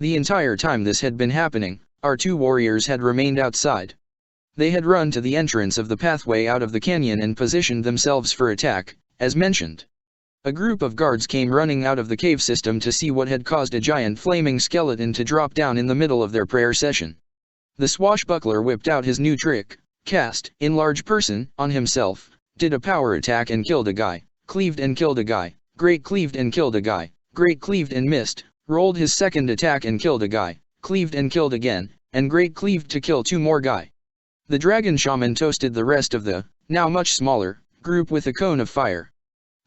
The entire time this had been happening, our two warriors had remained outside. They had run to the entrance of the pathway out of the canyon and positioned themselves for attack, as mentioned. A group of guards came running out of the cave system to see what had caused a giant flaming skeleton to drop down in the middle of their prayer session. The swashbuckler whipped out his new trick, cast, in large person, on himself, did a power attack and killed a guy, cleaved and killed a guy, great cleaved and killed a guy, great cleaved and missed, rolled his second attack and killed a guy, cleaved and killed again, and great cleaved to kill two more guy. The dragon shaman toasted the rest of the, now much smaller, group with a cone of fire.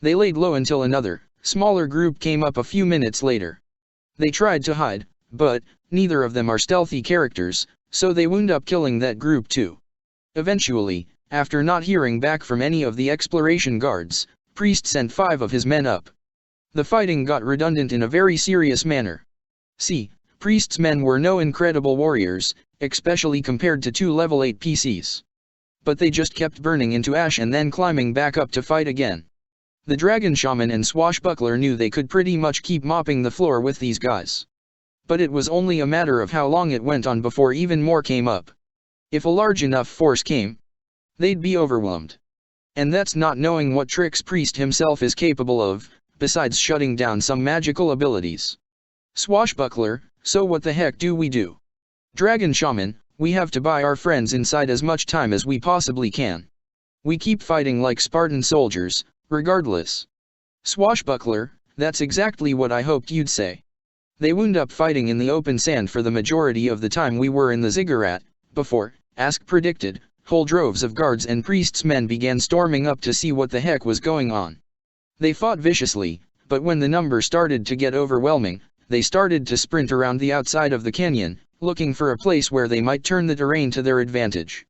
They laid low until another, smaller group came up a few minutes later. They tried to hide, but neither of them are stealthy characters, so they wound up killing that group too. Eventually, after not hearing back from any of the exploration guards, Priest sent 5 of his men up. The fighting got redundant in a very serious manner. See, Priest's men were no incredible warriors, especially compared to 2 level 8 PCs. But they just kept burning into ash and then climbing back up to fight again. The dragon shaman and swashbuckler knew they could pretty much keep mopping the floor with these guys. But it was only a matter of how long it went on before even more came up. If a large enough force came, they'd be overwhelmed. And that's not knowing what tricks Priest himself is capable of, besides shutting down some magical abilities. Swashbuckler, so what the heck do we do? Dragon shaman, we have to buy our friends inside as much time as we possibly can. We keep fighting like Spartan soldiers, regardless. Swashbuckler, that's exactly what I hoped you'd say. They wound up fighting in the open sand for the majority of the time we were in the ziggurat, before, as predicted, whole droves of guards and Priest's men began storming up to see what the heck was going on. They fought viciously, but when the number started to get overwhelming, they started to sprint around the outside of the canyon, looking for a place where they might turn the terrain to their advantage.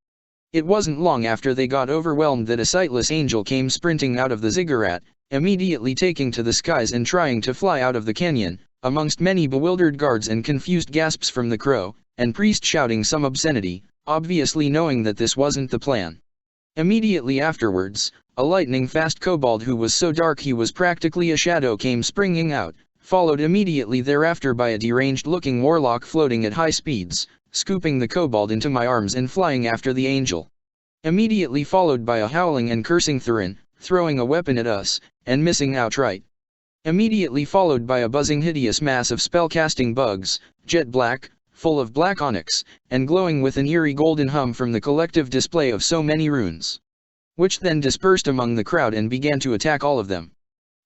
It wasn't long after they got overwhelmed that a sightless angel came sprinting out of the ziggurat, immediately taking to the skies and trying to fly out of the canyon, amongst many bewildered guards and confused gasps from the crow, and Priest shouting some obscenity, obviously knowing that this wasn't the plan. Immediately afterwards, a lightning-fast kobold who was so dark he was practically a shadow came springing out, followed immediately thereafter by a deranged-looking warlock floating at high speeds, scooping the kobold into my arms and flying after the angel. Immediately followed by a howling and cursing Thurin, throwing a weapon at us, and missing outright. Immediately followed by a buzzing hideous mass of spell-casting bugs, jet black, full of black onyx, and glowing with an eerie golden hum from the collective display of so many runes. Which then dispersed among the crowd and began to attack all of them.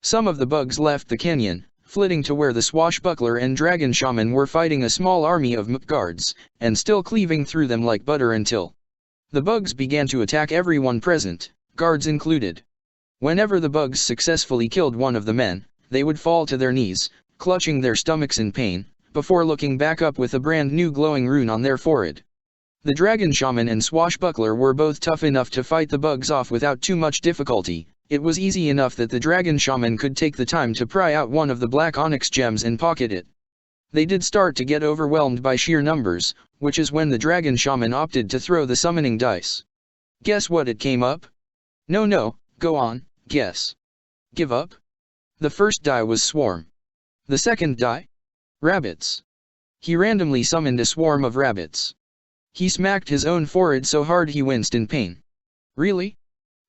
Some of the bugs left the canyon, flitting to where the swashbuckler and dragon shaman were fighting a small army of mp guards, and still cleaving through them like butter until the bugs began to attack everyone present, guards included. Whenever the bugs successfully killed one of the men, they would fall to their knees, clutching their stomachs in pain, before looking back up with a brand new glowing rune on their forehead. The dragon shaman and swashbuckler were both tough enough to fight the bugs off without too much difficulty. It was easy enough that the dragon shaman could take the time to pry out one of the black onyx gems and pocket it. They did start to get overwhelmed by sheer numbers, which is when the dragon shaman opted to throw the summoning dice. Guess what it came up? No, go on, guess. Give up? The first die was swarm. The second die? Rabbits. He randomly summoned a swarm of rabbits. He smacked his own forehead so hard he winced in pain. Really?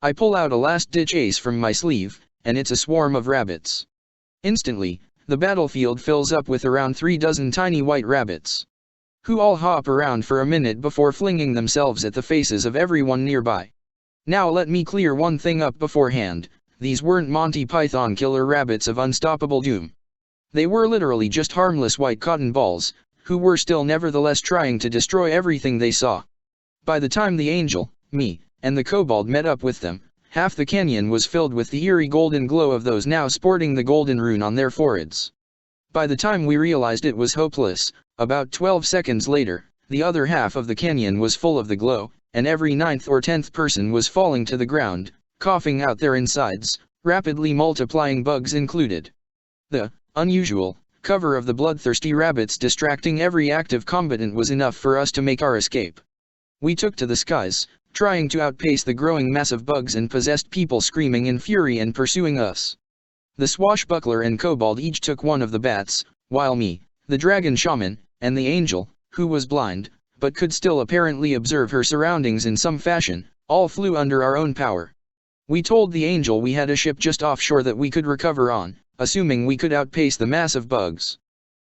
I pull out a last-ditch ace from my sleeve, and it's a swarm of rabbits. Instantly, the battlefield fills up with around 3 dozen tiny white rabbits, who all hop around for a minute before flinging themselves at the faces of everyone nearby. Now let me clear one thing up beforehand, these weren't Monty Python killer rabbits of unstoppable doom. They were literally just harmless white cotton balls, who were still nevertheless trying to destroy everything they saw. By the time the angel, me, and the kobold met up with them, half the canyon was filled with the eerie golden glow of those now sporting the golden rune on their foreheads. By the time we realized it was hopeless, about 12 seconds later, the other half of the canyon was full of the glow, and every 9th or 10th person was falling to the ground, coughing out their insides, rapidly multiplying bugs included. The unusual cover of the bloodthirsty rabbits distracting every active combatant was enough for us to make our escape. We took to the skies, trying to outpace the growing mass of bugs and possessed people screaming in fury and pursuing us. The swashbuckler and kobold each took one of the bats, while me, The dragon shaman, and the angel, who was blind, but could still apparently observe her surroundings in some fashion, all flew under our own power. We told the angel we had a ship just offshore that we could recover on, assuming we could outpace the mass of bugs.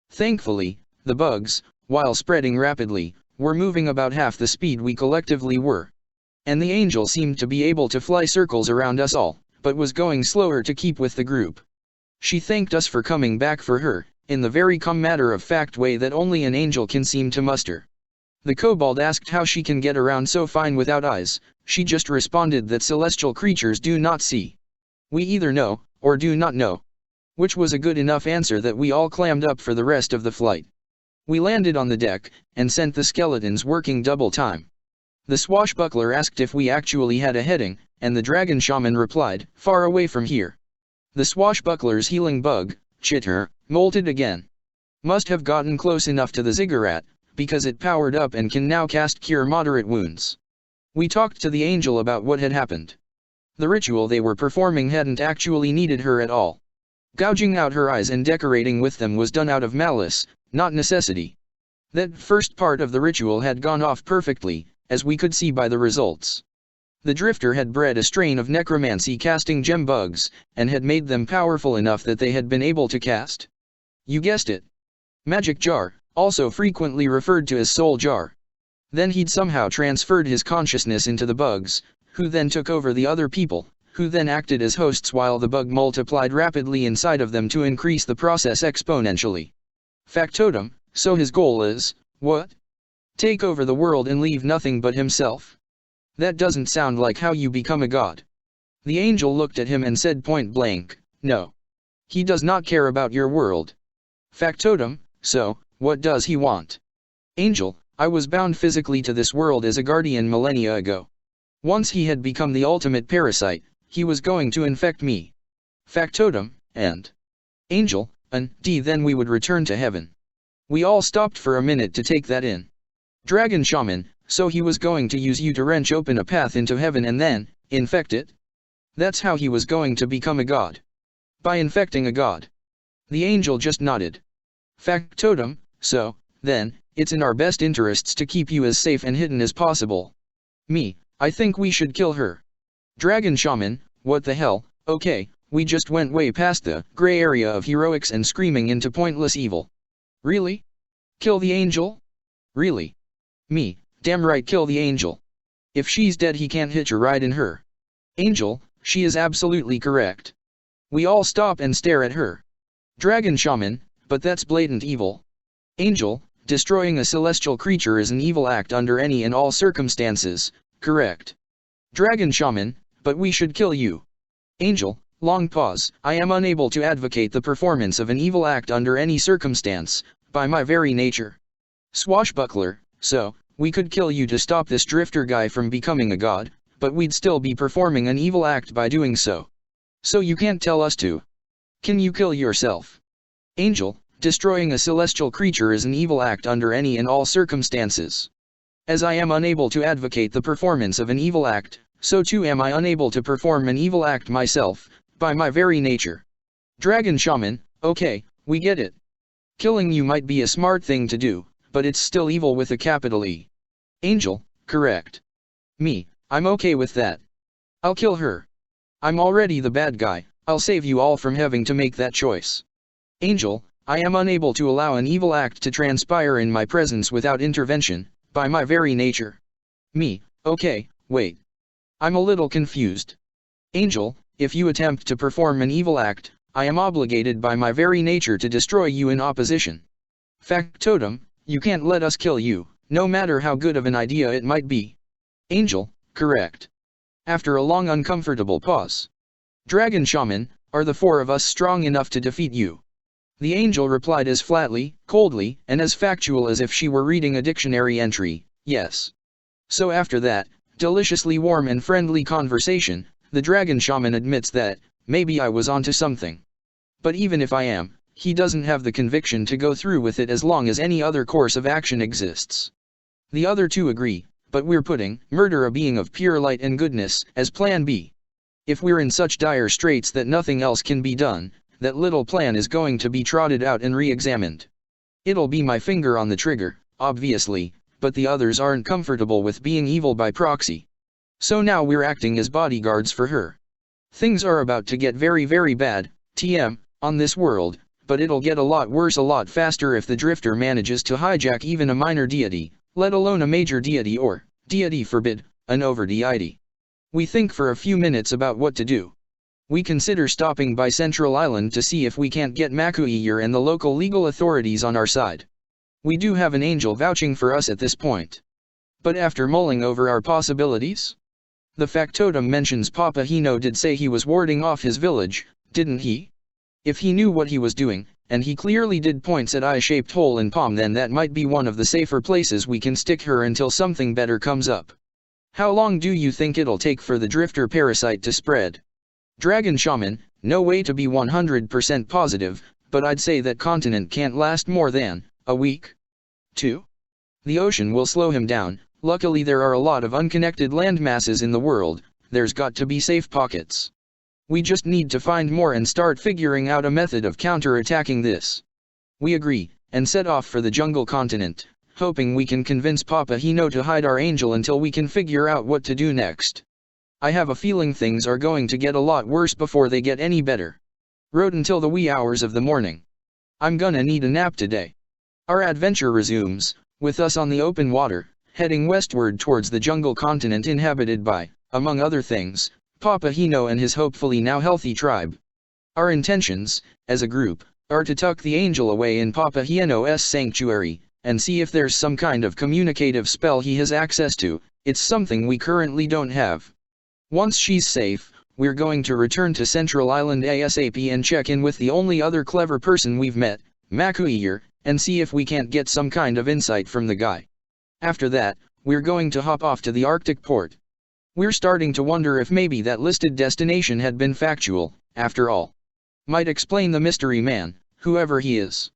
Thankfully, the bugs, while spreading rapidly, were moving about half the speed we collectively were. And the angel seemed to be able to fly circles around us all, but was going slower to keep with the group. She thanked us for coming back for her, in the very calm matter-of-fact way that only an angel can seem to muster. The kobold asked how she can get around so fine without eyes. She just responded that celestial creatures do not see. We either know, or do not know. Which was a good enough answer that we all clammed up for the rest of the flight. We landed on the deck, and sent the skeletons working double time. The swashbuckler asked if we actually had a heading, and the dragon shaman replied, far away from here. The swashbuckler's healing bug, chitter, molted again. Must have gotten close enough to the ziggurat, because it powered up and can now cast cure moderate wounds. We talked to the angel about what had happened. The ritual they were performing hadn't actually needed her at all. Gouging out her eyes and decorating with them was done out of malice, not necessity. That first part of the ritual had gone off perfectly, as we could see by the results. The drifter had bred a strain of necromancy casting gem bugs, and had made them powerful enough that they had been able to cast. You guessed it. Magic jar, also frequently referred to as soul jar. Then he'd somehow transferred his consciousness into the bugs, who then took over the other people, who then acted as hosts while the bug multiplied rapidly inside of them to increase the process exponentially. Factotum, so his goal is, what? Take over the world and leave nothing but himself? That doesn't sound like how you become a god. The angel looked at him and said point blank, no. He does not care about your world. Factotum, so, what does he want? Angel, I was bound physically to this world as a guardian millennia ago. Once he had become the ultimate parasite, he was going to infect me. Factotum, and angel, and then we would return to heaven. We all stopped for a minute to take that in. Dragon shaman, so he was going to use you to wrench open a path into heaven and then, infect it? That's how he was going to become a god. By infecting a god. The angel just nodded. Factotum, so, then, it's in our best interests to keep you as safe and hidden as possible. Me, I think we should kill her. Dragon shaman, what the hell, okay, we just went way past the gray area of heroics and screaming into pointless evil. Really? Kill the angel? Really? Me, damn right, kill the angel. If she's dead he can't hitch a ride in her. Angel, she is absolutely correct. We all stop and stare at her. Dragon shaman, but that's blatant evil. Angel, destroying a celestial creature is an evil act under any and all circumstances, correct. Dragon shaman, but we should kill you. Angel, long pause, I am unable to advocate the performance of an evil act under any circumstance, by my very nature. Swashbuckler, so, we could kill you to stop this drifter guy from becoming a god, but we'd still be performing an evil act by doing so. So you can't tell us to. Can you kill yourself? Angel, destroying a celestial creature is an evil act under any and all circumstances. As I am unable to advocate the performance of an evil act, so too am I unable to perform an evil act myself, by my very nature. Dragon shaman, okay, we get it. Killing you might be a smart thing to do, but it's still evil with a capital E. Angel, correct. Me, I'm okay with that. I'll kill her. I'm already the bad guy, I'll save you all from having to make that choice. Angel, I am unable to allow an evil act to transpire in my presence without intervention, by my very nature. Me, okay, wait. I'm a little confused. Angel, if you attempt to perform an evil act, I am obligated by my very nature to destroy you in opposition. Factotum, you can't let us kill you, no matter how good of an idea it might be. Angel, correct. After a long uncomfortable pause. Dragon shaman, are the four of us strong enough to defeat you? The angel replied as flatly, coldly, and as factual as if she were reading a dictionary entry, yes. So after that, deliciously warm and friendly conversation, the dragon shaman admits that, maybe I was onto something. But even if I am, he doesn't have the conviction to go through with it as long as any other course of action exists. The other two agree, but we're putting murder a being of pure light and goodness as plan B. If we're in such dire straits that nothing else can be done, that little plan is going to be trotted out and re-examined. It'll be my finger on the trigger, obviously, but the others aren't comfortable with being evil by proxy. So now we're acting as bodyguards for her. Things are about to get very very bad, TM, on this world, but it'll get a lot worse a lot faster if the Drifter manages to hijack even a minor deity, let alone a major deity or, deity forbid, an over-deity. We think for a few minutes about what to do. We consider stopping by Central Island to see if we can't get Makuiyer and the local legal authorities on our side. We do have an angel vouching for us at this point. But after mulling over our possibilities? The factotum mentions Papa Hino did say he was warding off his village, didn't he? If he knew what he was doing, and he clearly did points at eye-shaped hole in palm, then that might be one of the safer places we can stick her until something better comes up. How long do you think it'll take for the Drifter parasite to spread? Dragon Shaman, no way to be 100% positive, but I'd say that continent can't last more than a week. 2. The ocean will slow him down. Luckily there are a lot of unconnected land masses in the world, there's got to be safe pockets. We just need to find more and start figuring out a method of counter-attacking this. We agree, and set off for the jungle continent, hoping we can convince Papa Hino to hide our angel until we can figure out what to do next. I have a feeling things are going to get a lot worse before they get any better. Wrote until the wee hours of the morning. I'm gonna need a nap today. Our adventure resumes, with us on the open water, heading westward towards the jungle continent inhabited by, among other things, Papa Hino and his hopefully now healthy tribe. Our intentions, as a group, are to tuck the angel away in Papa Hino's sanctuary, and see if there's some kind of communicative spell he has access to. It's something we currently don't have. Once she's safe, we're going to return to Central Island ASAP and check in with the only other clever person we've met, Makuiyer, and see if we can't get some kind of insight from the guy. After that, we're going to hop off to the Arctic port. We're starting to wonder if maybe that listed destination had been factual, after all. Might explain the mystery man, whoever he is.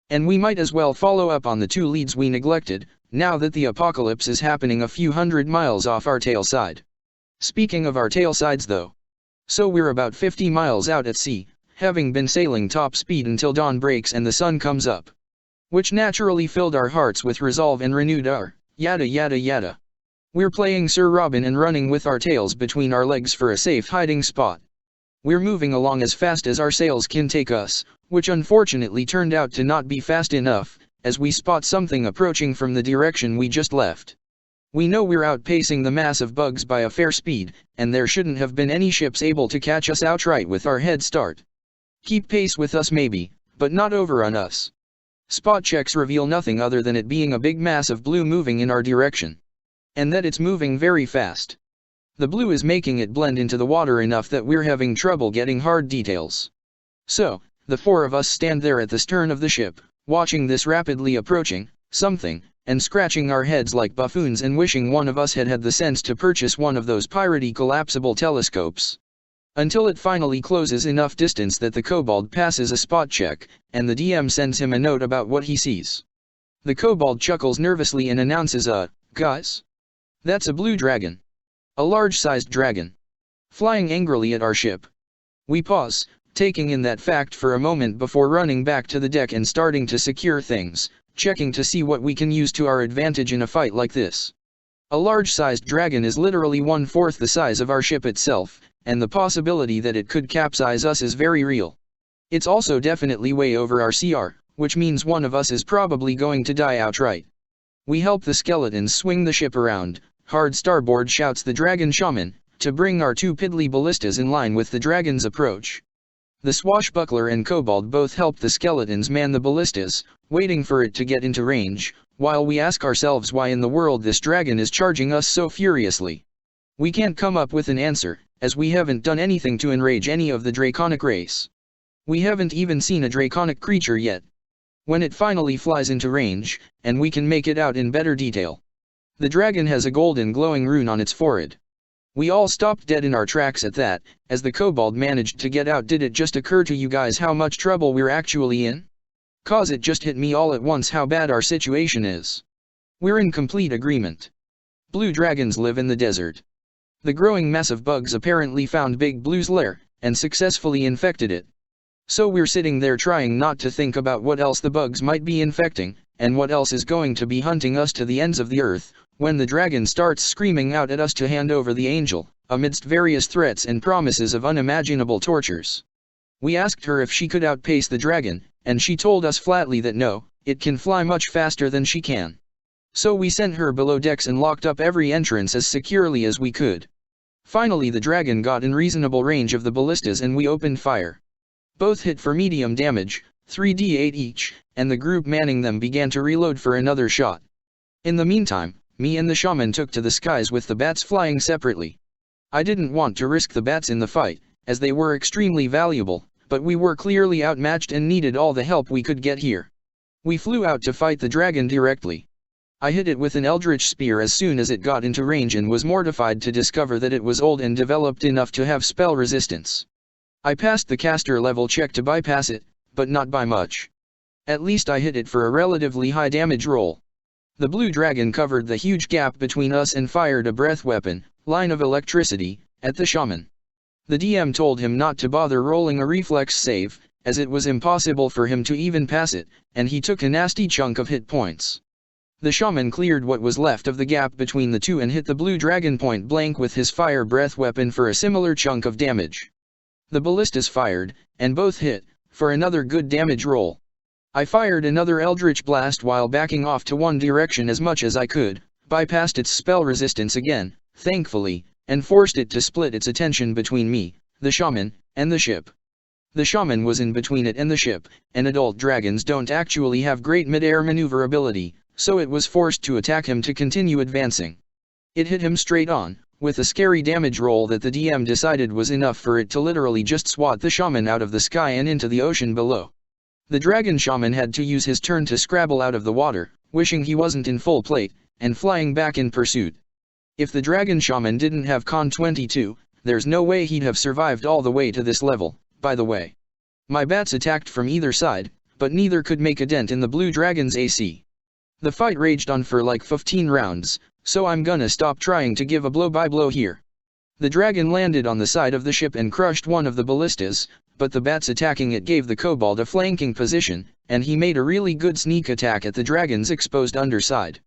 And we might as well follow up on the 2 leads we neglected, now that the apocalypse is happening a few hundred miles off our tail side. Speaking of our tail sides though. So we're about 50 miles out at sea, having been sailing top speed until dawn breaks and the sun comes up. Which naturally filled our hearts with resolve and renewed our, yada yada yada. We're playing Sir Robin and running with our tails between our legs for a safe hiding spot. We're moving along as fast as our sails can take us, which unfortunately turned out to not be fast enough, as we spot something approaching from the direction we just left. We know we're outpacing the mass of bugs by a fair speed, and there shouldn't have been any ships able to catch us outright with our head start. Keep pace with us maybe, but not overrun us. Spot checks reveal nothing other than it being a big mass of blue moving in our direction. And that it's moving very fast. The blue is making it blend into the water enough that we're having trouble getting hard details. So, the 4 of us stand there at the stern of the ship, watching this rapidly approaching something, and scratching our heads like buffoons and wishing one of us had had the sense to purchase one of those piratey collapsible telescopes. Until it finally closes enough distance that the kobold passes a spot check, and the DM sends him a note about what he sees. The kobold chuckles nervously and announces guys? That's a blue dragon. A large-sized dragon. Flying angrily at our ship. We pause, taking in that fact for a moment before running back to the deck and starting to secure things, checking to see what we can use to our advantage in a fight like this. A large-sized dragon is literally 1/4 the size of our ship itself, and the possibility that it could capsize us is very real. It's also definitely way over our CR, which means one of us is probably going to die outright. We help the skeletons swing the ship around. Hard starboard, shouts the Dragon Shaman, to bring our 2 piddly ballistas in line with the dragon's approach. The swashbuckler and kobold both help the skeletons man the ballistas, waiting for it to get into range, while we ask ourselves why in the world this dragon is charging us so furiously. We can't come up with an answer, as we haven't done anything to enrage any of the draconic race. We haven't even seen a draconic creature yet. When it finally flies into range, and we can make it out in better detail. The dragon has a golden glowing rune on its forehead. We all stopped dead in our tracks at that, as the kobold managed to get out. Did it just occur to you guys how much trouble we're actually in? 'Cause it just hit me all at once how bad our situation is. We're in complete agreement. Blue dragons live in the desert. The growing mass of bugs apparently found Big Blue's lair, and successfully infected it. So we're sitting there trying not to think about what else the bugs might be infecting, and what else is going to be hunting us to the ends of the earth, when the dragon starts screaming out at us to hand over the angel, amidst various threats and promises of unimaginable tortures. We asked her if she could outpace the dragon, and she told us flatly that no, it can fly much faster than she can. So we sent her below decks and locked up every entrance as securely as we could. Finally the dragon got in reasonable range of the ballistas and we opened fire. Both hit for medium damage, 3d8 each, and the group manning them began to reload for another shot. In the meantime, me and the shaman took to the skies with the bats flying separately. I didn't want to risk the bats in the fight, as they were extremely valuable, but we were clearly outmatched and needed all the help we could get here. We flew out to fight the dragon directly. I hit it with an eldritch spear as soon as it got into range and was mortified to discover that it was old and developed enough to have spell resistance. I passed the caster level check to bypass it, but not by much. At least I hit it for a relatively high damage roll. The blue dragon covered the huge gap between us and fired a breath weapon, line of electricity, at the shaman. The DM told him not to bother rolling a reflex save, as it was impossible for him to even pass it, and he took a nasty chunk of hit points. The shaman cleared what was left of the gap between the two and hit the blue dragon point blank with his fire breath weapon for a similar chunk of damage. The ballistas fired, and both hit, for another good damage roll. I fired another eldritch blast while backing off to one direction as much as I could, bypassed its spell resistance again, thankfully, and forced it to split its attention between me, the shaman, and the ship. The shaman was in between it and the ship, and adult dragons don't actually have great mid-air maneuverability, so it was forced to attack him to continue advancing. It hit him straight on, with a scary damage roll that the DM decided was enough for it to literally just swat the shaman out of the sky and into the ocean below. The dragon shaman had to use his turn to scrabble out of the water, wishing he wasn't in full plate, and flying back in pursuit. If the dragon shaman didn't have Con 22, there's no way he'd have survived all the way to this level, by the way. My bats attacked from either side, but neither could make a dent in the blue dragon's AC. The fight raged on for like 15 rounds, so I'm gonna stop trying to give a blow-by-blow here. The dragon landed on the side of the ship and crushed one of the ballistas, but the bats attacking it gave the kobold a flanking position, and he made a really good sneak attack at the dragon's exposed underside.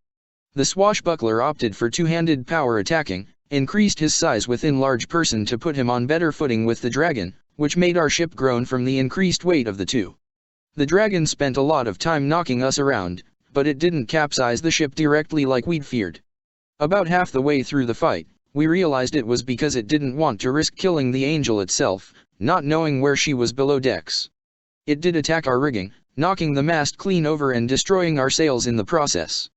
The swashbuckler opted for two-handed power attacking, increased his size within large person to put him on better footing with the dragon, which made our ship groan from the increased weight of the two. The dragon spent a lot of time knocking us around, but it didn't capsize the ship directly like we'd feared. About half the way through the fight, we realized it was because it didn't want to risk killing the angel itself, not knowing where she was below decks. It did attack our rigging, knocking the mast clean over and destroying our sails in the process.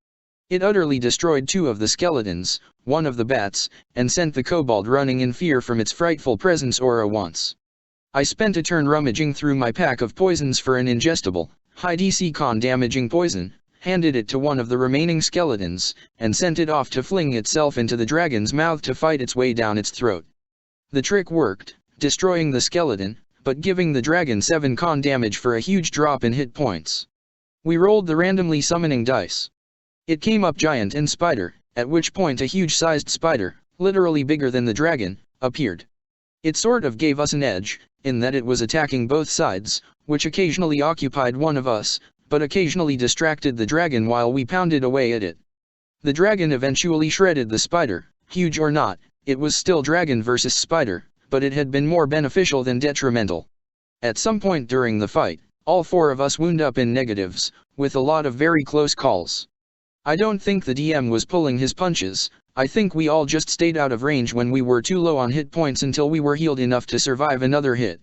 It utterly destroyed two of the skeletons, one of the bats, and sent the kobold running in fear from its frightful presence aura once. I spent a turn rummaging through my pack of poisons for an ingestible, high DC con damaging poison, handed it to one of the remaining skeletons, and sent it off to fling itself into the dragon's mouth to fight its way down its throat. The trick worked, destroying the skeleton, but giving the dragon 7 con damage for a huge drop in hit points. We rolled the randomly summoning dice. It came up giant and spider, at which point a huge-sized spider, literally bigger than the dragon, appeared. It sort of gave us an edge, in that it was attacking both sides, which occasionally occupied one of us, but occasionally distracted the dragon while we pounded away at it. The dragon eventually shredded the spider. Huge or not, it was still dragon versus spider, but it had been more beneficial than detrimental. At some point during the fight, all 4 of us wound up in negatives, with a lot of very close calls. I don't think the DM was pulling his punches. I think we all just stayed out of range when we were too low on hit points until we were healed enough to survive another hit.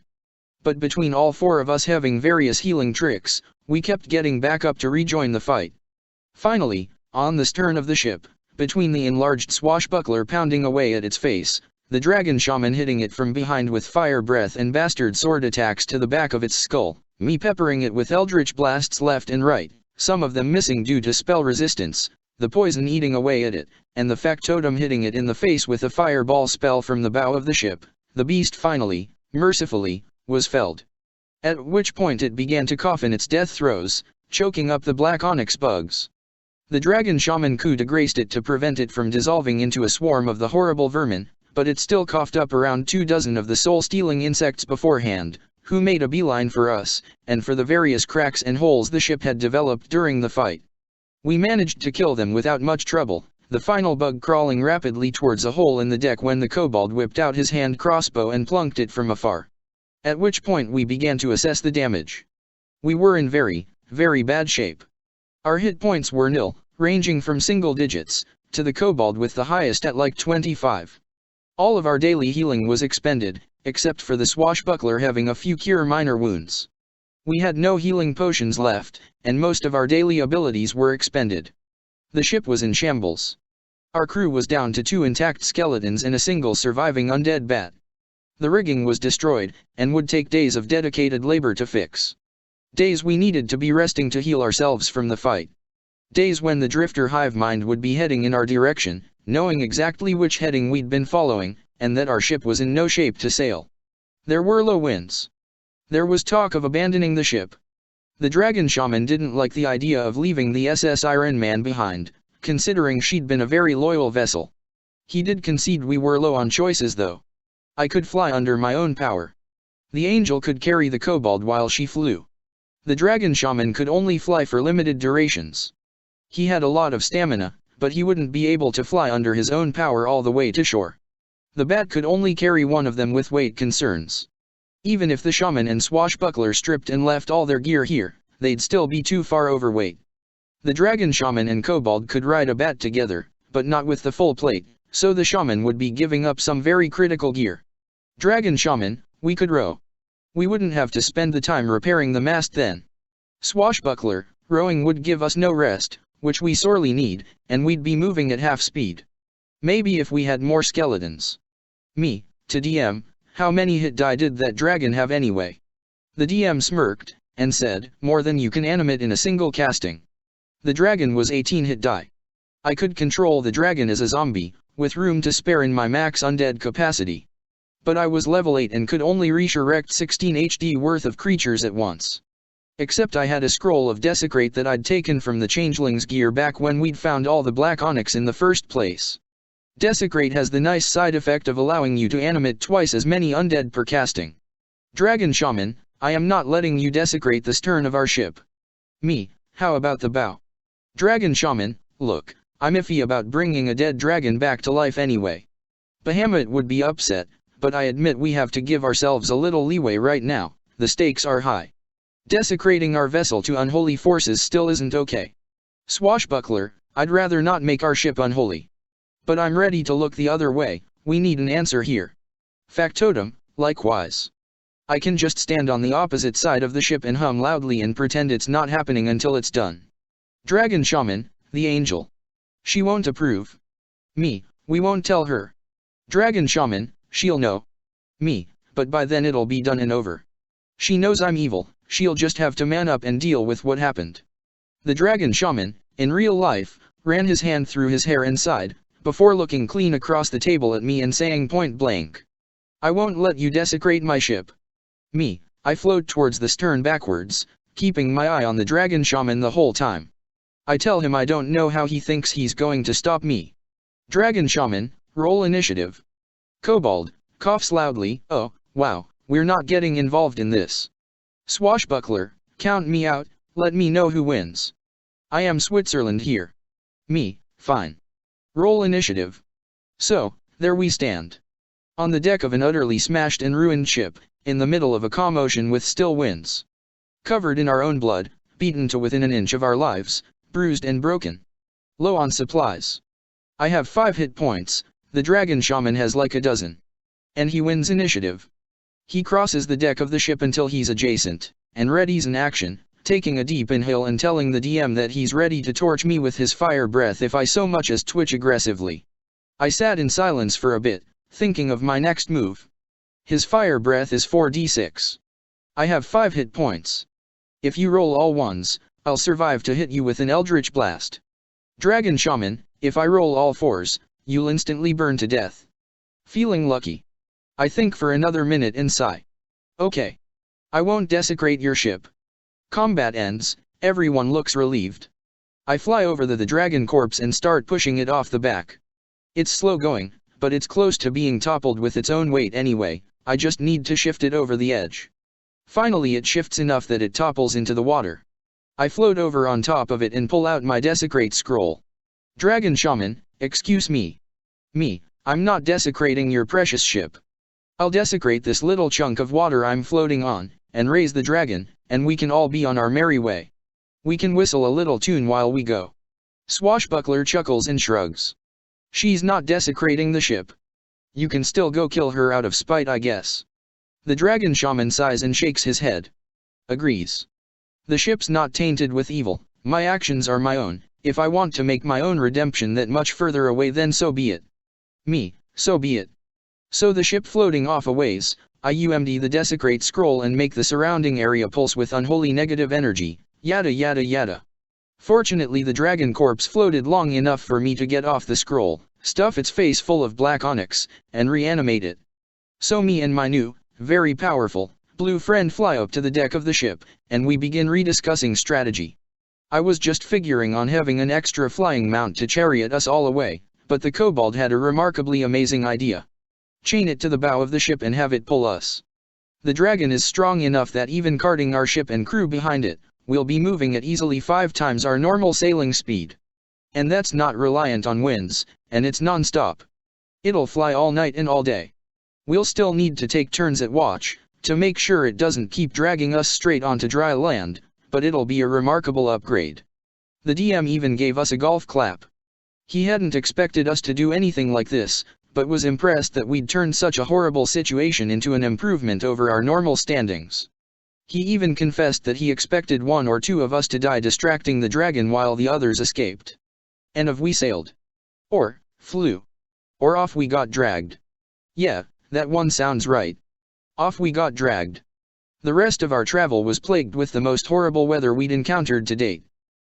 But between all 4 of us having various healing tricks, we kept getting back up to rejoin the fight. Finally, on the stern of the ship, between the enlarged swashbuckler pounding away at its face, the dragon shaman hitting it from behind with fire breath and bastard sword attacks to the back of its skull, me peppering it with eldritch blasts left and right, some of them missing due to spell resistance, the poison eating away at it, and the factotum hitting it in the face with a fireball spell from the bow of the ship, the beast finally, mercifully, was felled. At which point it began to cough in its death throes, choking up the black onyx bugs. The dragon shaman coup de graced it to prevent it from dissolving into a swarm of the horrible vermin, but it still coughed up around 24 of the soul-stealing insects beforehand, who made a beeline for us, and for the various cracks and holes the ship had developed during the fight. We managed to kill them without much trouble, the final bug crawling rapidly towards a hole in the deck when the kobold whipped out his hand crossbow and plunked it from afar. At which point we began to assess the damage. We were in very, very bad shape. Our hit points were nil, ranging from single digits, to the kobold with the highest at like 25. All of our daily healing was expended, except for the swashbuckler having a few cure minor wounds. We had no healing potions left, and most of our daily abilities were expended. The ship was in shambles. Our crew was down to 2 intact skeletons and a single surviving undead bat. The rigging was destroyed, and would take days of dedicated labor to fix. Days we needed to be resting to heal ourselves from the fight. Days when the drifter hive mind would be heading in our direction, knowing exactly which heading we'd been following, and that our ship was in no shape to sail. There were low winds. There was talk of abandoning the ship. The dragon shaman didn't like the idea of leaving the SS Iron Man behind, considering she'd been a very loyal vessel. He did concede we were low on choices though. I could fly under my own power. The angel could carry the kobold while she flew. The dragon shaman could only fly for limited durations. He had a lot of stamina, but he wouldn't be able to fly under his own power all the way to shore. The bat could only carry one of them with weight concerns. Even if the shaman and swashbuckler stripped and left all their gear here, they'd still be too far overweight. The dragon shaman and kobold could ride a bat together, but not with the full plate, so the shaman would be giving up some very critical gear. Dragon shaman, we could row. We wouldn't have to spend the time repairing the mast then. Swashbuckler, rowing would give us no rest, which we sorely need, and we'd be moving at half speed. Maybe if we had more skeletons. Me, to DM, how many hit die did that dragon have anyway? The DM smirked, and said, more than you can animate in a single casting. The dragon was 18 hit die. I could control the dragon as a zombie, with room to spare in my max undead capacity. But I was level 8 and could only resurrect 16 HD worth of creatures at once. Except I had a scroll of desecrate that I'd taken from the changeling's gear back when we'd found all the black onyx in the first place. Desecrate has the nice side effect of allowing you to animate twice as many undead per casting. Dragon shaman, I am not letting you desecrate the stern of our ship. Me, how about the bow? Dragon shaman, look, I'm iffy about bringing a dead dragon back to life anyway. Bahamut would be upset, but I admit we have to give ourselves a little leeway right now, the stakes are high. Desecrating our vessel to unholy forces still isn't okay. Swashbuckler, I'd rather not make our ship unholy. But I'm ready to look the other way, we need an answer here. Factotum, likewise. I can just stand on the opposite side of the ship and hum loudly and pretend it's not happening until it's done. Dragon shaman, the angel. She won't approve. Me, we won't tell her. Dragon shaman, she'll know. Me, but by then it'll be done and over. She knows I'm evil, she'll just have to man up and deal with what happened. The dragon shaman, in real life, ran his hand through his hair and sighed, before looking clean across the table at me and saying point blank, I won't let you desecrate my ship. Me, I float towards the stern backwards, keeping my eye on the dragon shaman the whole time. I tell him I don't know how he thinks he's going to stop me. Dragon shaman, roll initiative. Kobold, coughs loudly, oh, wow, we're not getting involved in this. Swashbuckler, count me out, let me know who wins. I am Switzerland here. Me, fine. Roll initiative. So, there we stand. On the deck of an utterly smashed and ruined ship, in the middle of a calm ocean with still winds. Covered in our own blood, beaten to within an inch of our lives, bruised and broken. Low on supplies. I have 5 hit points, the dragon shaman has like a dozen. And he wins initiative. He crosses the deck of the ship until he's adjacent, and readies an action, taking a deep inhale and telling the DM that he's ready to torch me with his fire breath if I so much as twitch aggressively. I sat in silence for a bit, thinking of my next move. His fire breath is 4d6. I have 5 hit points. If you roll all ones, I'll survive to hit you with an eldritch blast. Dragon shaman, if I roll all 4s, you'll instantly burn to death. Feeling lucky. I think for another minute and sigh. Okay. I won't desecrate your ship. Combat ends, everyone looks relieved. I fly over the dragon corpse and start pushing it off the back. It's slow going, but it's close to being toppled with its own weight anyway, I just need to shift it over the edge. Finally it shifts enough that it topples into the water. I float over on top of it and pull out my desecrate scroll. Dragon Shaman, excuse me. I'm not desecrating your precious ship. I'll desecrate this little chunk of water I'm floating on, and raise the dragon, and we can all be on our merry way. We can whistle a little tune while we go. Swashbuckler chuckles and shrugs. She's not desecrating the ship. You can still go kill her out of spite, I guess. The Dragon Shaman sighs and shakes his head. Agrees. The ship's not tainted with evil, my actions are my own. If I want to make my own redemption that much further away, then so be it. So be it. So the ship floating off a ways, I UMD the desecrate scroll and make the surrounding area pulse with unholy negative energy, yada yada yada. Fortunately the dragon corpse floated long enough for me to get off the scroll, stuff its face full of black onyx, and reanimate it. So me and my new, very powerful, blue friend fly up to the deck of the ship, and we begin rediscussing strategy. I was just figuring on having an extra flying mount to chariot us all away, but the kobold had a remarkably amazing idea. Chain it to the bow of the ship and have it pull us. The dragon is strong enough that even carting our ship and crew behind it, we'll be moving at easily 5 times our normal sailing speed. And that's not reliant on winds, and it's non-stop. It'll fly all night and all day. We'll still need to take turns at watch, to make sure it doesn't keep dragging us straight onto dry land, but it'll be a remarkable upgrade. The DM even gave us a golf clap. He hadn't expected us to do anything like this, but was impressed that we'd turned such a horrible situation into an improvement over our normal standings. He even confessed that he expected 1 or 2 of us to die distracting the dragon while the others escaped. And if we sailed, or flew, or off we got dragged. Yeah, that one sounds right. Off we got dragged. The rest of our travel was plagued with the most horrible weather we'd encountered to date.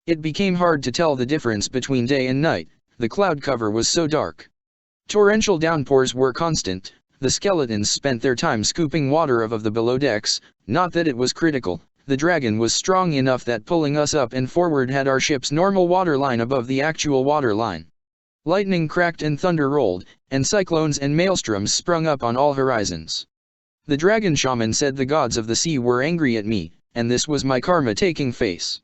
It became hard to tell the difference between day and night, the cloud cover was so dark. Torrential downpours were constant, the skeletons spent their time scooping water out of the below decks, not that it was critical, the dragon was strong enough that pulling us up and forward had our ship's normal water line above the actual water line. Lightning cracked and thunder rolled, and cyclones and maelstroms sprung up on all horizons. The Dragon Shaman said the gods of the sea were angry at me, and this was my karma taking face.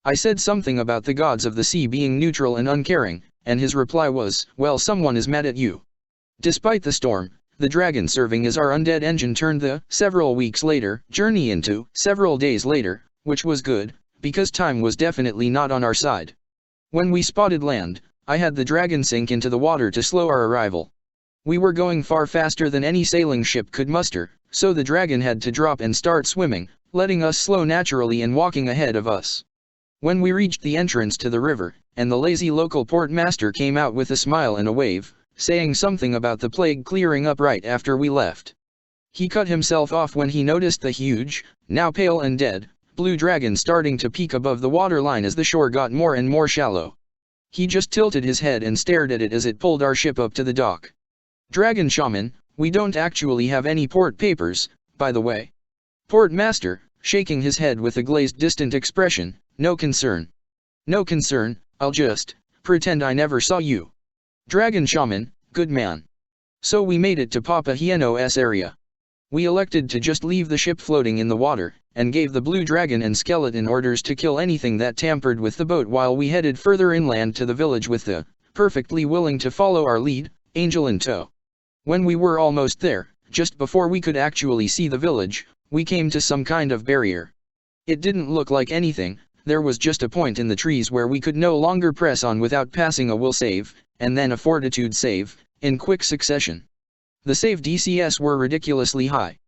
I said something about the gods of the sea being neutral and uncaring, and his reply was, well, someone is mad at you. Despite the storm, the dragon serving as our undead engine turned the several weeks later journey into several days later, which was good, because time was definitely not on our side. When we spotted land, I had the dragon sink into the water to slow our arrival. We were going far faster than any sailing ship could muster, so the dragon had to drop and start swimming, letting us slow naturally and walking ahead of us. When we reached the entrance to the river, and the lazy local port master came out with a smile and a wave, saying something about the plague clearing up right after we left. He cut himself off when he noticed the huge, now pale and dead, blue dragon starting to peak above the waterline as the shore got more and more shallow. He just tilted his head and stared at it as it pulled our ship up to the dock. Dragon Shaman, we don't actually have any port papers, by the way. Port master, shaking his head with a glazed distant expression, no concern. No concern, I'll just pretend I never saw you. Dragon Shaman, good man. So we made it to Papa Hieno's area. We elected to just leave the ship floating in the water, and gave the blue dragon and skeleton orders to kill anything that tampered with the boat while we headed further inland to the village with the perfectly willing to follow our lead, Angel in tow. When we were almost there, just before we could actually see the village, we came to some kind of barrier. It didn't look like anything, there was just a point in the trees where we could no longer press on without passing a will save, and then a fortitude save, in quick succession. The save DCS were ridiculously high.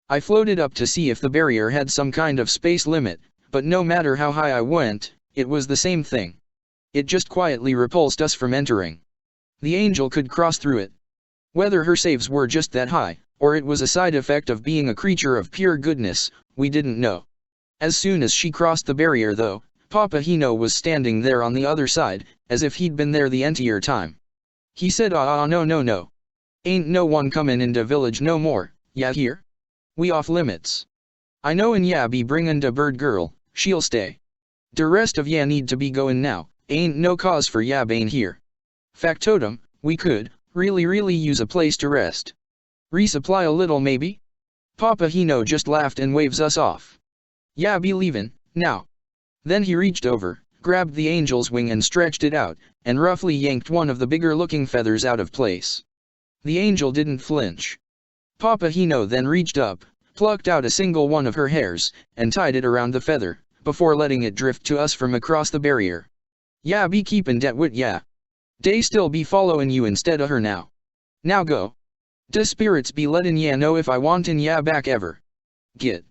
I floated up to see if the barrier had some kind of space limit, but no matter how high I went, it was the same thing. It just quietly repulsed us from entering. The angel could cross through it. Whether her saves were just that high, or it was a side effect of being a creature of pure goodness, we didn't know. As soon as she crossed the barrier though, Papa Hino was standing there on the other side, as if he'd been there the entire time. He said no. Ain't no one comin' in the village no more, ya hear? We off limits. I know and ya be bringin' the bird girl, she'll stay. The rest of ya need to be goin' now, ain't no cause for ya bane here. Factotum, we could, really use a place to rest. Resupply a little maybe? Papa Hino just laughed and waves us off. Yeah, be leavin', now. Then he reached over, grabbed the angel's wing and stretched it out, and roughly yanked one of the bigger-looking feathers out of place. The angel didn't flinch. Papa Hino then reached up, plucked out a single one of her hairs, and tied it around the feather, before letting it drift to us from across the barrier. Yeah, be keepin' dat wit, yeah. Dey still be followin' you instead of her now. Now go. De spirits be lettin' ya know if I wantin' ya back ever. Git.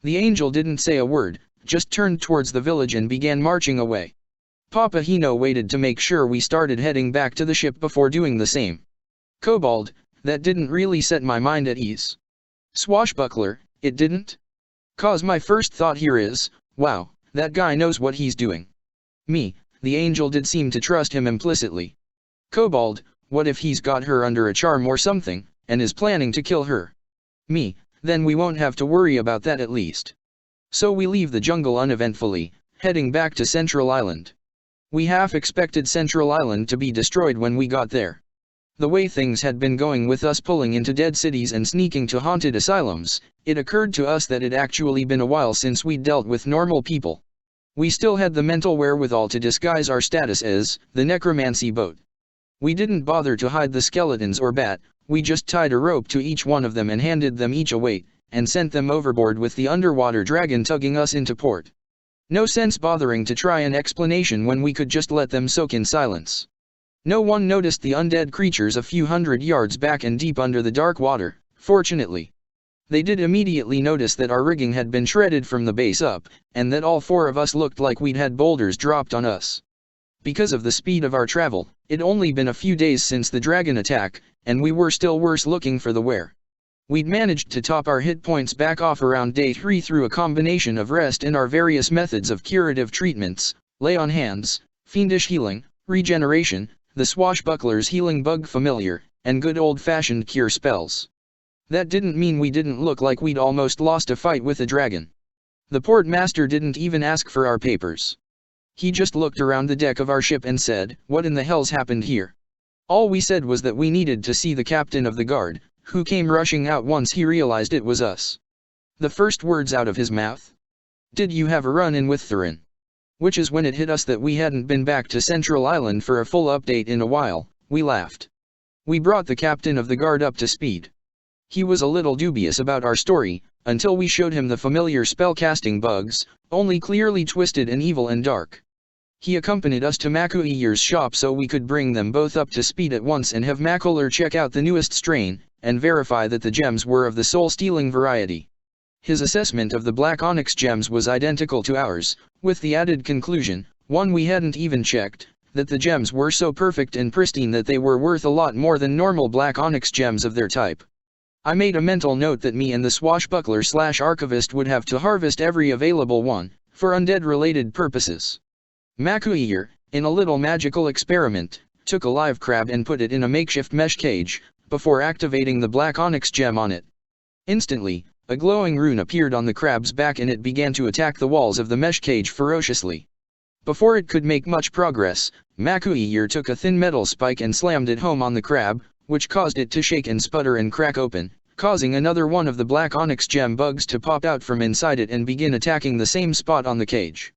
The angel didn't say a word, just turned towards the village and began marching away. Papa Hino waited to make sure we started heading back to the ship before doing the same. Kobold, that didn't really set my mind at ease. Swashbuckler, it didn't? 'Cause my first thought here is, wow, that guy knows what he's doing. Me, the angel did seem to trust him implicitly. Kobold, what if he's got her under a charm or something, and is planning to kill her? Me, then we won't have to worry about that at least. So we leave the jungle uneventfully, heading back to Central Island. We half expected Central Island to be destroyed when we got there. The way things had been going with us pulling into dead cities and sneaking to haunted asylums, it occurred to us that it actually been a while since we'd dealt with normal people. We still had the mental wherewithal to disguise our status as the necromancy boat. We didn't bother to hide the skeletons or bat, we just tied a rope to each one of them and handed them each a weight, and sent them overboard with the underwater dragon tugging us into port. No sense bothering to try an explanation when we could just let them soak in silence. No one noticed the undead creatures a few hundred yards back and deep under the dark water, fortunately. They did immediately notice that our rigging had been shredded from the base up, and that all four of us looked like we'd had boulders dropped on us. Because of the speed of our travel, it'd only been a few days since the dragon attack, and we were still worse looking for the wear. We'd managed to top our hit points back off around day 3 through a combination of rest and our various methods of curative treatments, lay on hands, fiendish healing, regeneration, the swashbuckler's healing bug familiar, and good old-fashioned cure spells. That didn't mean we didn't look like we'd almost lost a fight with a dragon. The port master didn't even ask for our papers. He just looked around the deck of our ship and said, "What in the hell's happened here?" All we said was that we needed to see the captain of the guard, who came rushing out once he realized it was us. The first words out of his mouth? "Did you have a run-in with Thurin?" Which is when it hit us that we hadn't been back to Central Island for a full update in a while. We laughed. We brought the captain of the guard up to speed. He was a little dubious about our story, until we showed him the familiar spell-casting bugs, only clearly twisted and evil and dark. He accompanied us to Makuiyer's shop so we could bring them both up to speed at once and have Makuler check out the newest strain, and verify that the gems were of the soul-stealing variety. His assessment of the black onyx gems was identical to ours, with the added conclusion, one we hadn't even checked, that the gems were so perfect and pristine that they were worth a lot more than normal black onyx gems of their type. I made a mental note that me and the swashbuckler/archivist would have to harvest every available one, for undead-related purposes. Makuiyer, in a little magical experiment, took a live crab and put it in a makeshift mesh cage, before activating the black onyx gem on it. Instantly, a glowing rune appeared on the crab's back and it began to attack the walls of the mesh cage ferociously. Before it could make much progress, Makuiyer took a thin metal spike and slammed it home on the crab, which caused it to shake and sputter and crack open, causing another one of the black onyx gem bugs to pop out from inside it and begin attacking the same spot on the cage.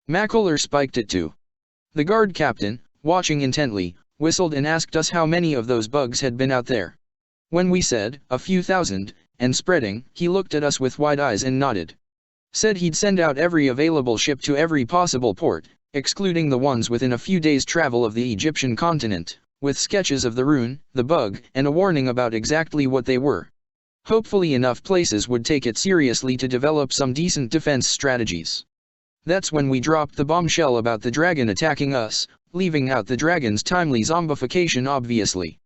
Makuler spiked it too. The guard captain, watching intently, whistled and asked us how many of those bugs had been out there. When we said, a few thousand, and spreading, he looked at us with wide eyes and nodded. Said he'd send out every available ship to every possible port, excluding the ones within a few days' travel of the Egyptian continent, with sketches of the rune, the bug, and a warning about exactly what they were. Hopefully enough places would take it seriously to develop some decent defense strategies. That's when we dropped the bombshell about the dragon attacking us, leaving out the dragon's timely zombification obviously.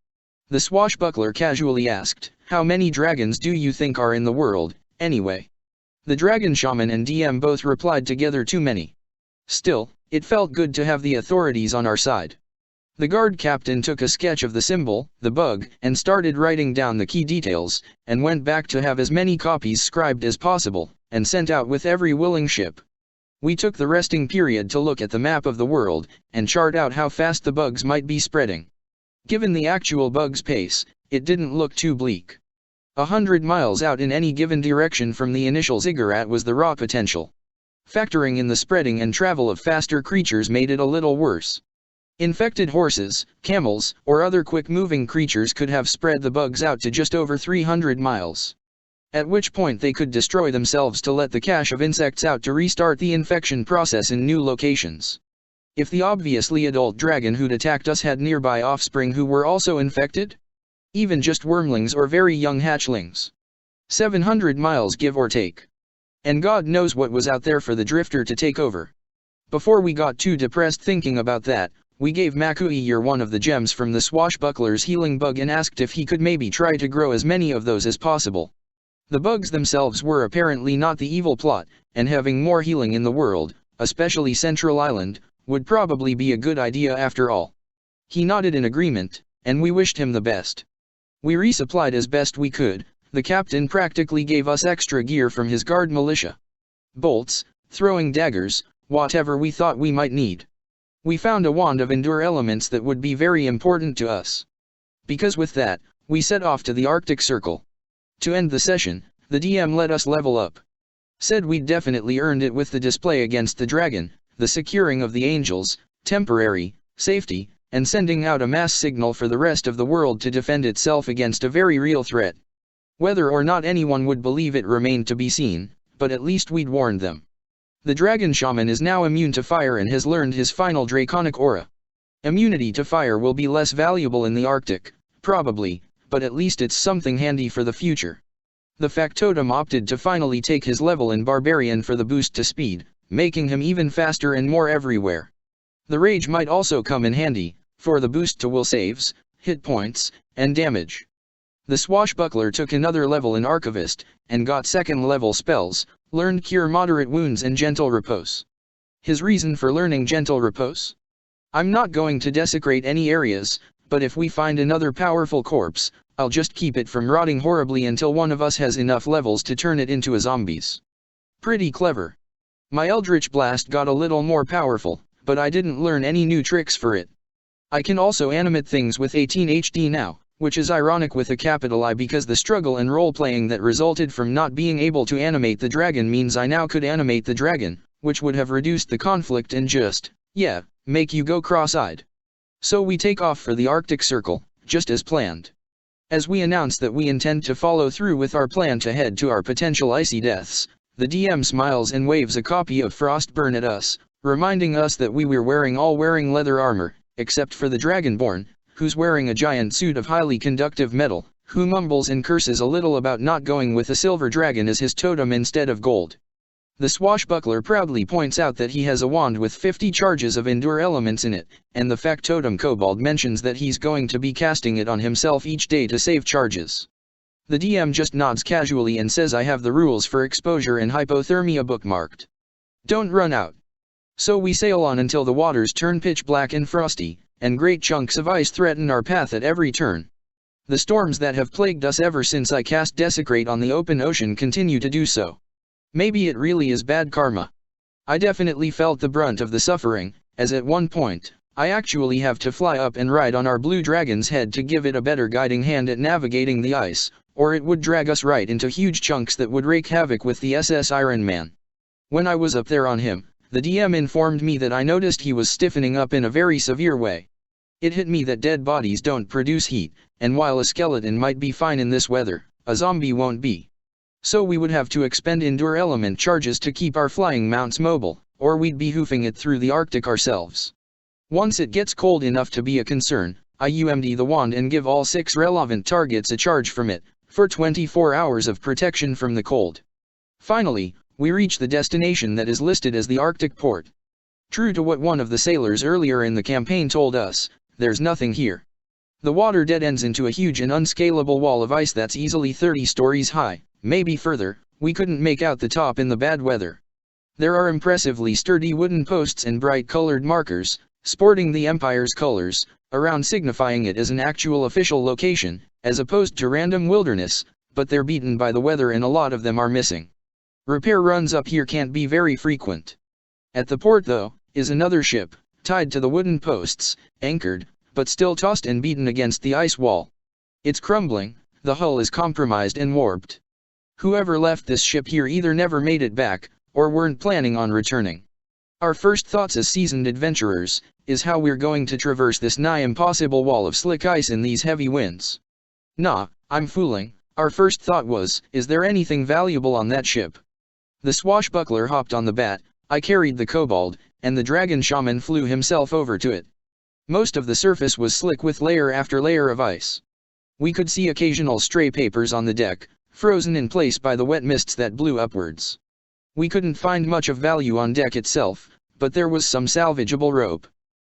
The swashbuckler casually asked, "How many dragons do you think are in the world, anyway?" The dragon shaman and DM both replied together, "Too many." Still, it felt good to have the authorities on our side. The guard captain took a sketch of the symbol, the bug, and started writing down the key details, and went back to have as many copies scribed as possible, and sent out with every willing ship. We took the resting period to look at the map of the world, and chart out how fast the bugs might be spreading. Given the actual bug's pace, it didn't look too bleak. 100 miles out in any given direction from the initial ziggurat was the raw potential. Factoring in the spreading and travel of faster creatures made it a little worse. Infected horses, camels, or other quick-moving creatures could have spread the bugs out to just over 300 miles. At which point they could destroy themselves to let the cache of insects out to restart the infection process in new locations. If the obviously adult dragon who'd attacked us had nearby offspring who were also infected? Even just wormlings or very young hatchlings. 700 miles give or take. And God knows what was out there for the drifter to take over. Before we got too depressed thinking about that, we gave Makui one of the gems from the swashbuckler's healing bug and asked if he could maybe try to grow as many of those as possible. The bugs themselves were apparently not the evil plot, and having more healing in the world, especially Central Island, would probably be a good idea after all. He nodded in agreement, and we wished him the best. We resupplied as best we could. The captain practically gave us extra gear from his guard militia. Bolts, throwing daggers, whatever we thought we might need. We found a wand of endure elements that would be very important to us. Because with that, we set off to the Arctic Circle. To end the session, the DM let us level up. Said we'd definitely earned it with the display against the dragon, the securing of the angels, temporary, safety, and sending out a mass signal for the rest of the world to defend itself against a very real threat. Whether or not anyone would believe it remained to be seen, but at least we'd warned them. The dragon shaman is now immune to fire and has learned his final draconic aura. Immunity to fire will be less valuable in the Arctic, probably, but at least it's something handy for the future. The factotum opted to finally take his level in barbarian for the boost to speed, making him even faster and more everywhere. The rage might also come in handy, for the boost to will saves, hit points, and damage. The swashbuckler took another level in archivist, and got second level spells, learned cure moderate wounds and gentle repose. His reason for learning gentle repose? I'm not going to desecrate any areas, but if we find another powerful corpse, I'll just keep it from rotting horribly until one of us has enough levels to turn it into a zombies. Pretty clever. My Eldritch Blast got a little more powerful, but I didn't learn any new tricks for it. I can also animate things with 18 HD now, which is ironic with a capital I because the struggle and role-playing that resulted from not being able to animate the dragon means I now could animate the dragon, which would have reduced the conflict and just, yeah, make you go cross-eyed. So we take off for the Arctic Circle, just as planned. As we announce that we intend to follow through with our plan to head to our potential icy deaths, the DM smiles and waves a copy of Frostburn at us, reminding us that we were wearing leather armor, except for the Dragonborn, who's wearing a giant suit of highly conductive metal, who mumbles and curses a little about not going with a silver dragon as his totem instead of gold. The swashbuckler proudly points out that he has a wand with 50 charges of endure elements in it, and the factotum kobold mentions that he's going to be casting it on himself each day to save charges. The DM just nods casually and says I have the rules for exposure and hypothermia bookmarked. Don't run out. So we sail on until the waters turn pitch black and frosty, and great chunks of ice threaten our path at every turn. The storms that have plagued us ever since I cast Desecrate on the open ocean continue to do so. Maybe it really is bad karma. I definitely felt the brunt of the suffering, as at one point, I actually have to fly up and ride on our blue dragon's head to give it a better guiding hand at navigating the ice, or it would drag us right into huge chunks that would wreak havoc with the SS Iron Man. When I was up there on him, the DM informed me that I noticed he was stiffening up in a very severe way. It hit me that dead bodies don't produce heat, and while a skeleton might be fine in this weather, a zombie won't be. So we would have to expend endure element charges to keep our flying mounts mobile, or we'd be hoofing it through the Arctic ourselves. Once it gets cold enough to be a concern, I UMD the wand and give all 6 relevant targets a charge from it, for 24 hours of protection from the cold. Finally, we reach the destination that is listed as the Arctic port. True to what one of the sailors earlier in the campaign told us, there's nothing here. The water dead ends into a huge and unscalable wall of ice that's easily 30 stories high, maybe further. We couldn't make out the top in the bad weather. There are impressively sturdy wooden posts and bright-colored markers, sporting the Empire's colors, around signifying it as an actual official location, as opposed to random wilderness, but they're beaten by the weather and a lot of them are missing. Repair runs up here can't be very frequent. At the port though, is another ship, tied to the wooden posts, anchored, but still tossed and beaten against the ice wall. It's crumbling, The hull is compromised and warped. Whoever left this ship here either never made it back, or weren't planning on returning. Our first thoughts as seasoned adventurers is how we're going to traverse this nigh impossible wall of slick ice in these heavy winds. Nah, I'm fooling. Our first thought was, is there anything valuable on that ship? The swashbuckler hopped on the bat, I carried the kobold, and the dragon shaman flew himself over to it. Most of the surface was slick with layer after layer of ice. We could see occasional stray papers on the deck, frozen in place by the wet mists that blew upwards. We couldn't find much of value on deck itself, but there was some salvageable rope.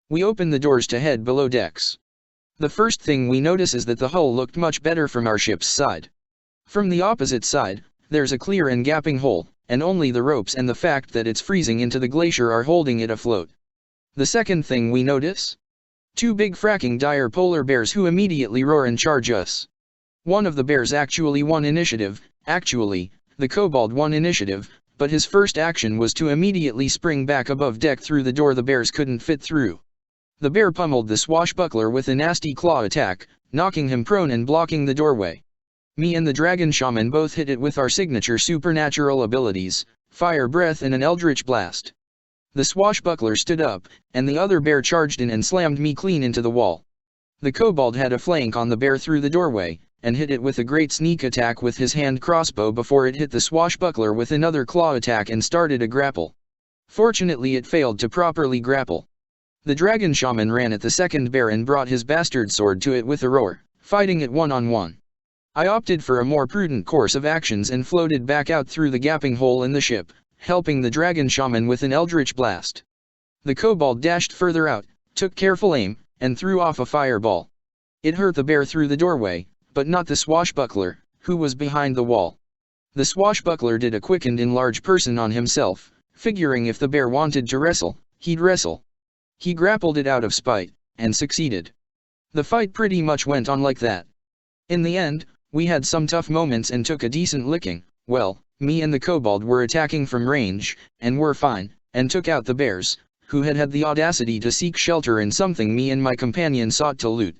We opened the doors to head below decks. The first thing we notice is that the hull looked much better from our ship's side. From the opposite side, there's a clear and gaping hole, and only the ropes and the fact that it's freezing into the glacier are holding it afloat. The second thing we notice? Two big fracking dire polar bears who immediately roar and charge us. One of the bears actually won initiative, the kobold won initiative, but his first action was to immediately spring back above deck through the door the bears couldn't fit through. The bear pummeled the swashbuckler with a nasty claw attack, knocking him prone and blocking the doorway. Me and the dragon shaman both hit it with our signature supernatural abilities, fire breath and an eldritch blast. The swashbuckler stood up, and the other bear charged in and slammed me clean into the wall. The kobold had a flank on the bear through the doorway, and hit it with a great sneak attack with his hand crossbow before it hit the swashbuckler with another claw attack and started a grapple. Fortunately it failed to properly grapple. The dragon shaman ran at the second bear and brought his bastard sword to it with a roar, fighting it one-on-one. I opted for a more prudent course of actions and floated back out through the gaping hole in the ship, helping the dragon shaman with an eldritch blast. The kobold dashed further out, took careful aim, and threw off a fireball. It hurt the bear through the doorway, but not the swashbuckler, who was behind the wall. The swashbuckler did a quick and enlarged person on himself, figuring if the bear wanted to wrestle, he'd wrestle. He grappled it out of spite, and succeeded. The fight pretty much went on like that. In the end, we had some tough moments and took a decent licking. Well, me and the kobold were attacking from range, and were fine, and took out the bears, who had had the audacity to seek shelter in something me and my companion sought to loot.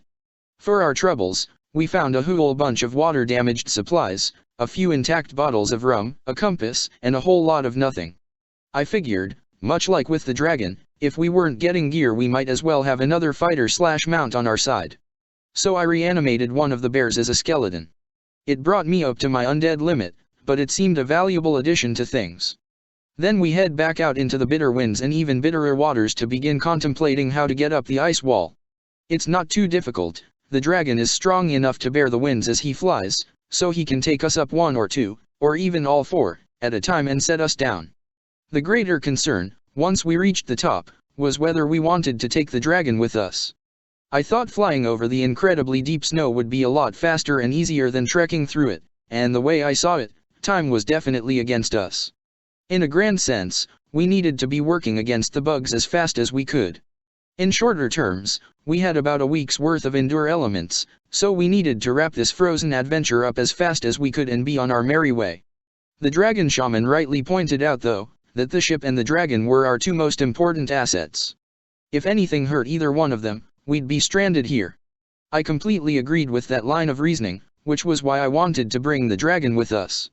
For our troubles, we found a whole bunch of water-damaged supplies, a few intact bottles of rum, a compass, and a whole lot of nothing. I figured, much like with the dragon, if we weren't getting gear we might as well have another fighter/mount on our side. So I reanimated one of the bears as a skeleton. It brought me up to my undead limit, but it seemed a valuable addition to things. Then we head back out into the bitter winds and even bitterer waters to begin contemplating how to get up the ice wall. It's not too difficult, the dragon is strong enough to bear the winds as he flies, so he can take us up one or two, or even all four, at a time and set us down. The greater concern, once we reached the top, was whether we wanted to take the dragon with us. I thought flying over the incredibly deep snow would be a lot faster and easier than trekking through it, and the way I saw it, time was definitely against us. In a grand sense, we needed to be working against the bugs as fast as we could. In shorter terms, we had about a week's worth of endure elements, so we needed to wrap this frozen adventure up as fast as we could and be on our merry way. The dragon shaman rightly pointed out though, that the ship and the dragon were our two most important assets. If anything hurt either one of them, we'd be stranded here. I completely agreed with that line of reasoning, which was why I wanted to bring the dragon with us.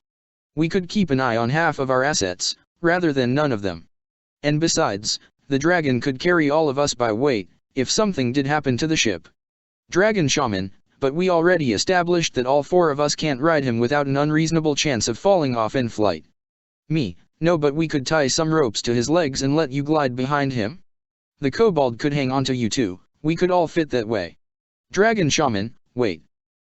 We could keep an eye on half of our assets, rather than none of them. And besides, the dragon could carry all of us by weight, if something did happen to the ship. Dragon shaman, but we already established that all four of us can't ride him without an unreasonable chance of falling off in flight. Me, no, but we could tie some ropes to his legs and let you glide behind him. The kobold could hang onto you too, we could all fit that way. Dragon shaman, wait.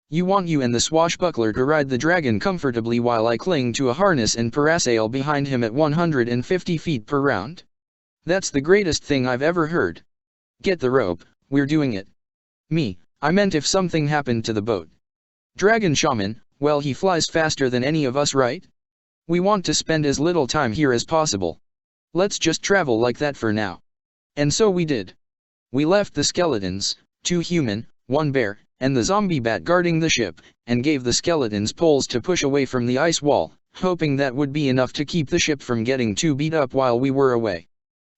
You want you and the swashbuckler to ride the dragon comfortably while I cling to a harness and parasail behind him at 150 feet per round? That's the greatest thing I've ever heard. Get the rope, we're doing it. Me, I meant if something happened to the boat. Dragon shaman, well, he flies faster than any of us, right? We want to spend as little time here as possible. Let's just travel like that for now. And so we did. We left the skeletons, 2 human, 1 bear, and the zombie bat guarding the ship, and gave the skeletons poles to push away from the ice wall, hoping that would be enough to keep the ship from getting too beat up while we were away.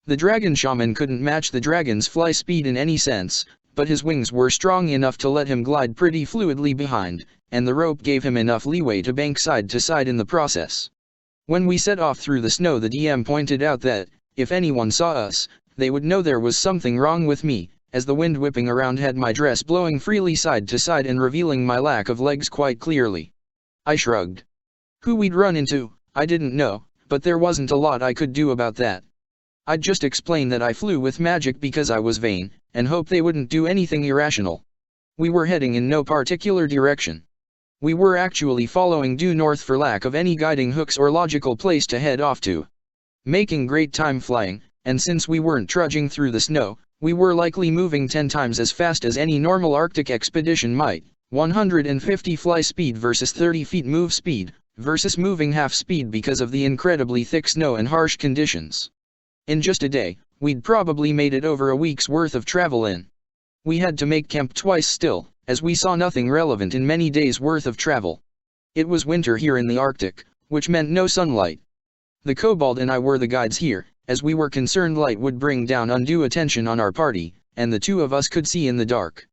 The dragon shaman couldn't match the dragon's fly speed in any sense, but his wings were strong enough to let him glide pretty fluidly behind, and the rope gave him enough leeway to bank side to side in the process. When we set off through the snow, the DM pointed out that, if anyone saw us, they would know there was something wrong with me, as the wind whipping around had my dress blowing freely side to side and revealing my lack of legs quite clearly. I shrugged. Who we'd run into, I didn't know, but there wasn't a lot I could do about that. I'd just explain that I flew with magic because I was vain, and hope they wouldn't do anything irrational. We were heading in no particular direction. We were actually following due north for lack of any guiding hooks or logical place to head off to. Making great time flying, and since we weren't trudging through the snow, we were likely moving 10 times as fast as any normal Arctic expedition might. 150 fly speed versus 30 feet move speed, versus moving half speed because of the incredibly thick snow and harsh conditions. In just a day, we'd probably made it over a week's worth of travel in. We had to make camp twice still, as we saw nothing relevant in many days' worth of travel. It was winter here in the Arctic, which meant no sunlight. The kobold and I were the guides here, as we were concerned light would bring down undue attention on our party, and the two of us could see in the dark.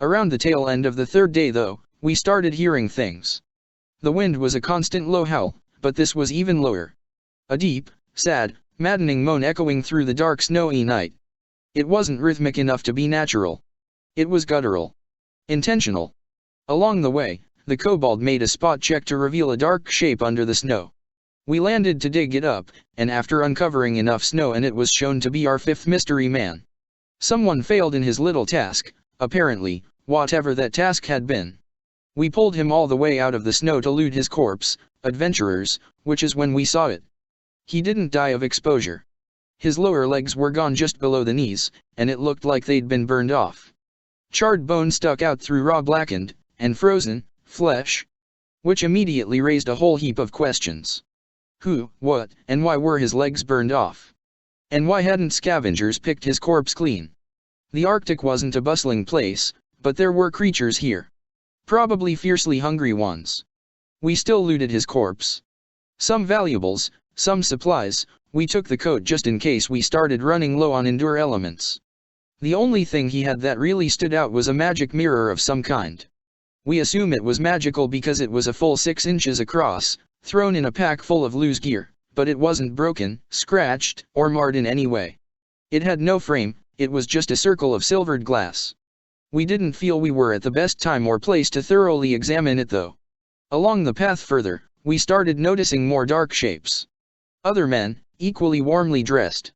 Around the tail end of the third day though, we started hearing things. The wind was a constant low howl, but this was even lower. A deep, sad, maddening moan echoing through the dark snowy night. It wasn't rhythmic enough to be natural. It was guttural. Intentional. Along the way, the kobold made a spot check to reveal a dark shape under the snow. We landed to dig it up, and after uncovering enough snow and it was shown to be our fifth mystery man. Someone failed in his little task, apparently, whatever that task had been. We pulled him all the way out of the snow to loot his corpse, adventurers, which is when we saw it. He didn't die of exposure. His lower legs were gone just below the knees, and it looked like they'd been burned off. Charred bone stuck out through raw blackened, and frozen, flesh. Which immediately raised a whole heap of questions. Who, what, and why were his legs burned off? And why hadn't scavengers picked his corpse clean? The Arctic wasn't a bustling place, but there were creatures here. Probably fiercely hungry ones. We still looted his corpse. Some valuables, some supplies, we took the coat just in case we started running low on endure elements. The only thing he had that really stood out was a magic mirror of some kind. We assume it was magical because it was a full 6 inches across, thrown in a pack full of loose gear, but it wasn't broken, scratched, or marred in any way. It had no frame, it was just a circle of silvered glass. We didn't feel we were at the best time or place to thoroughly examine it though. Along the path further, we started noticing more dark shapes. Other men, equally warmly dressed.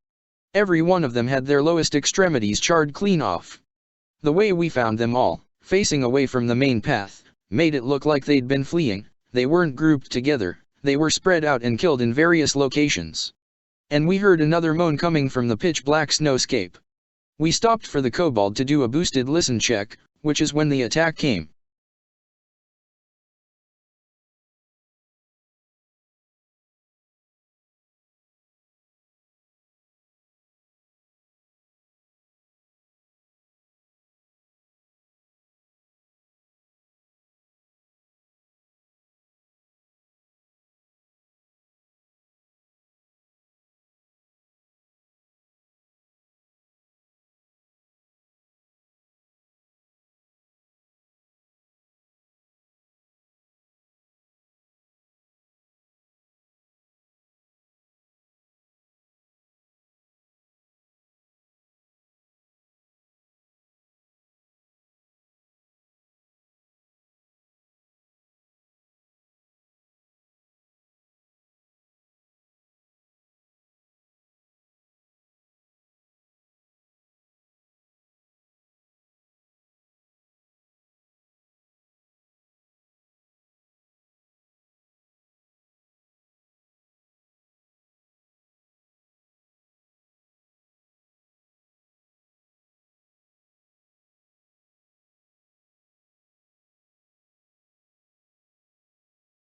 Every one of them had their lowest extremities charred clean off. The way we found them all, facing away from the main path, made it look like they'd been fleeing. They weren't grouped together, they were spread out and killed in various locations. And we heard another moan coming from the pitch-black snowscape. We stopped for the kobold to do a boosted listen check, which is when the attack came.